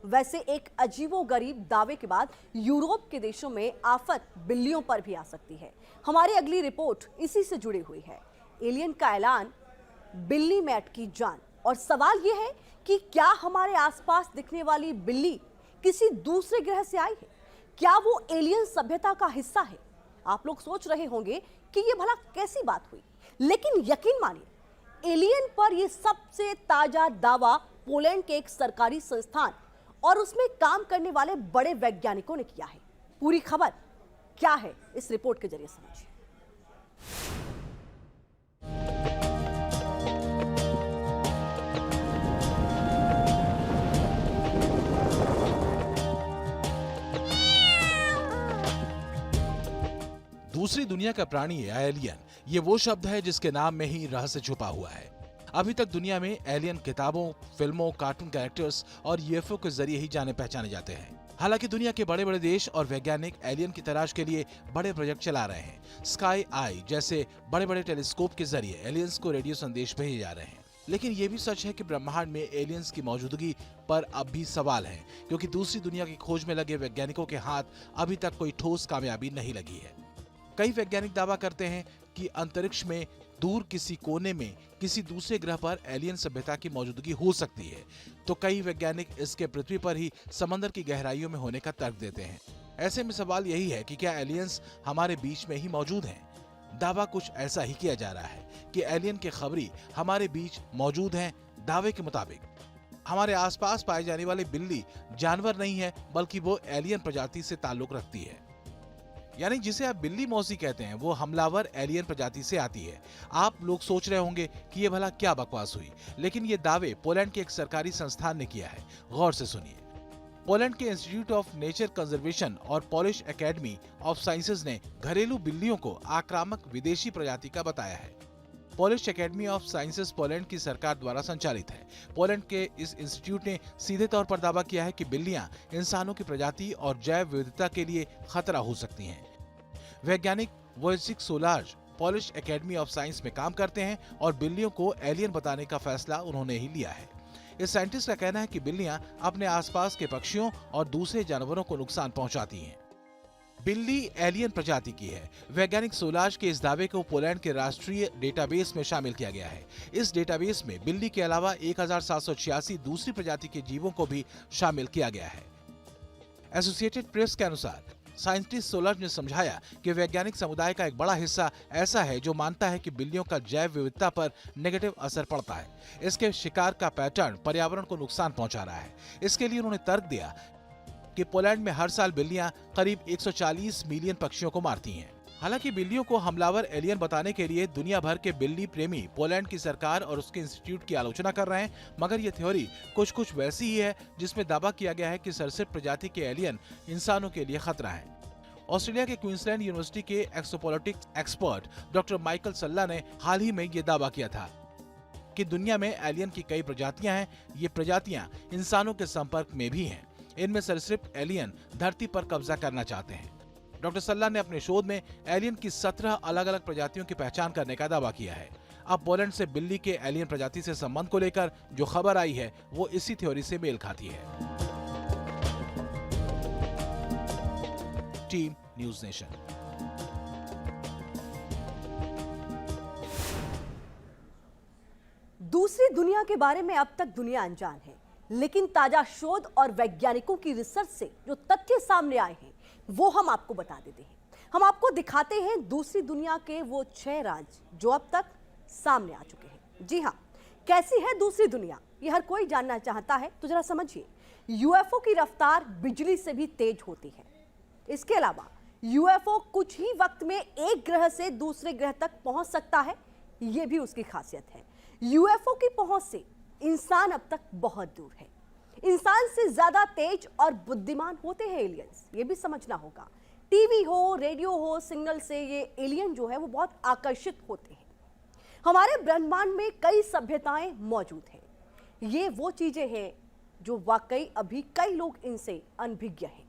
वैसे एक अजीबोगरीब दावे के बाद यूरोप के देशों में आफत बिल्लियों पर भी आ सकती है। हमारी अगली रिपोर्ट इसी से जुड़ी हुई है। एलियन का ऐलान, बिल्ली में अटकी जान। और सवाल यह है कि क्या हमारे आसपास दिखने वाली बिल्ली किसी दूसरे ग्रह से आई है? क्या वो एलियन सभ्यता का हिस्सा है? आप लोग सोच रहे होंगे कि ये भला कैसी बात हुई, लेकिन यकीन मानिए, एलियन पर यह सबसे ताजा दावा पोलैंड के एक सरकारी संस्थान और उसमें काम करने वाले बड़े वैज्ञानिकों ने किया है। पूरी खबर क्या है, इस रिपोर्ट के जरिए समझिए। दूसरी दुनिया का प्राणी है एलियन। ये वो शब्द है जिसके नाम में ही रहस्य छुपा हुआ है। अभी तक दुनिया में एलियन किताबों, फिल्मों, कार्टून कैरेक्टर्स और यूएफओ के जरिए ही जाने पहचाने जाते हैं। हालांकि दुनिया के बड़े बड़े देश और वैज्ञानिक एलियन की तलाश के लिए बड़े प्रोजेक्ट चला रहे हैं। स्काई आई जैसे बड़े बड़े टेलीस्कोप के जरिए एलियंस को रेडियो संदेश भेजे जा रहे हैं। लेकिन ये भी सच है कि ब्रह्मांड में एलियंस की मौजूदगी पर अब भी सवाल है, क्योंकि दूसरी दुनिया की खोज में लगे वैज्ञानिकों के हाथ अभी तक कोई ठोस कामयाबी नहीं लगी है। कई वैज्ञानिक दावा करते हैं कि अंतरिक्ष में दूर किसी कोने में किसी दूसरे ग्रह पर एलियन सभ्यता की मौजूदगी हो सकती है, तो कई वैज्ञानिक इसके पृथ्वी पर ही समंदर की गहराइयों में होने का तर्क देते हैं। ऐसे में सवाल यही है कि क्या एलियंस हमारे बीच में ही मौजूद हैं? दावा कुछ ऐसा ही किया जा रहा है कि एलियन के खबरी हमारे बीच मौजूद हैं। दावे के मुताबिक हमारे आसपास पाई जाने वाली बिल्ली जानवर नहीं है, बल्कि वो एलियन प्रजाति से ताल्लुक रखती है। यानी जिसे आप बिल्ली मौसी कहते हैं, वो हमलावर एलियन प्रजाति से आती है। आप लोग सोच रहे होंगे कि ये भला क्या बकवास हुई, लेकिन ये दावे पोलैंड के एक सरकारी संस्थान ने किया है। गौर से सुनिए। पोलैंड के इंस्टीट्यूट ऑफ नेचर कंजर्वेशन और पॉलिश एकेडमी ऑफ साइंसेज ने घरेलू बिल्लियों को आक्रामक विदेशी प्रजाति का बताया है। Polish academy of sciences Poland की सरकार द्वारा संचालित है। पोलैंड के इस इंस्टीट्यूट ने सीधे तौर पर दावा किया है कि बिल्लियां इंसानों की प्रजाति और जैव विविधता के लिए खतरा हो सकती हैं। वैज्ञानिक वोइसिक सोलार्ज पॉलिश एकेडमी ऑफ साइंस में काम करते हैं और बिल्लियों को एलियन बताने का फैसला उन्होंने ही लिया है। इस साइंटिस्ट का कहना है कि बिल्लियां अपने आसपास के पक्षियों और दूसरे जानवरों को नुकसान पहुंचाती हैं। बिल्ली एलियन प्रजाति की है। वैज्ञानिक सोलार्ज के इस दावे को पोलैंड के राष्ट्रीय डेटाबेस में शामिल किया गया है। इस डेटाबेस में बिल्ली के अलावा 1786 दूसरी प्रजाति के जीवों को भी शामिल किया गया है। एसोसिएटेड प्रेस के अनुसार साइंटिस्ट सोलार्ज ने समझाया कि वैज्ञानिक समुदाय का एक बड़ा हिस्सा ऐसा है जो मानता है कि बिल्लियों का जैव विविधता पर नेगेटिव असर पड़ता है। इसके शिकार का पैटर्न पर्यावरण को नुकसान पहुंचा रहा है। इसके लिए उन्होंने तर्क दिया कि पोलैंड में हर साल बिल्लियां करीब 140 मिलियन पक्षियों को मारती हैं। हालांकि बिल्लियों को हमलावर एलियन बताने के लिए दुनिया भर के बिल्ली प्रेमी पोलैंड की सरकार और उसके इंस्टीट्यूट की आलोचना कर रहे हैं, मगर यह थ्योरी कुछ वैसी ही है जिसमें दावा किया गया है कि सरीसृप प्रजाति के एलियन इंसानों के लिए खतरा है। ऑस्ट्रेलिया के क्वींसलैंड यूनिवर्सिटी के एक्सोपॉलिटिक्स एक्सपर्ट डॉक्टर माइकल सल्ला ने हाल ही में यह दावा किया था कि दुनिया में एलियन की कई प्रजातियां हैं। ये प्रजातियां इंसानों के संपर्क में भी हैं। इनमें सरीसृप एलियन धरती पर कब्जा करना चाहते हैं। डॉक्टर सल्ला ने अपने शोध में एलियन की 17 अलग अलग प्रजातियों की पहचान करने का दावा किया है। अब पोलैंड से बिल्ली के एलियन प्रजाति से संबंध को लेकर जो खबर आई है वो इसी थ्योरी से मेल खाती है। Team news nation. दूसरी दुनिया के बारे में अब तक दुनिया अनजान है, लेकिन ताजा शोध और वैज्ञानिकों की रिसर्च से जो तथ्य सामने आए हैं वो हम आपको बता देते हैं। हम आपको दिखाते हैं दूसरी दुनिया के वो 6 राज्य जो अब तक सामने आ चुके हैं। जी हां, कैसी है दूसरी दुनिया, ये हर कोई जानना चाहता है, तो जरा समझिए। यूएफओ की रफ्तार बिजली से भी तेज होती है। इसके अलावा यूएफओ कुछ ही वक्त में एक ग्रह से दूसरे ग्रह तक पहुंच सकता है, यह भी उसकी खासियत है। यूएफओ की पहुंच से इंसान अब तक बहुत दूर है। इंसान से ज्यादा तेज और बुद्धिमान होते हैं एलियंस, ये भी समझना होगा। टीवी हो, रेडियो हो, सिग्नल से ये एलियन जो है वो बहुत आकर्षित होते हैं। हमारे ब्रह्मांड में कई सभ्यताएं मौजूद हैं। ये वो चीजें हैं जो वाकई अभी कई लोग इनसे अनभिज्ञ हैं।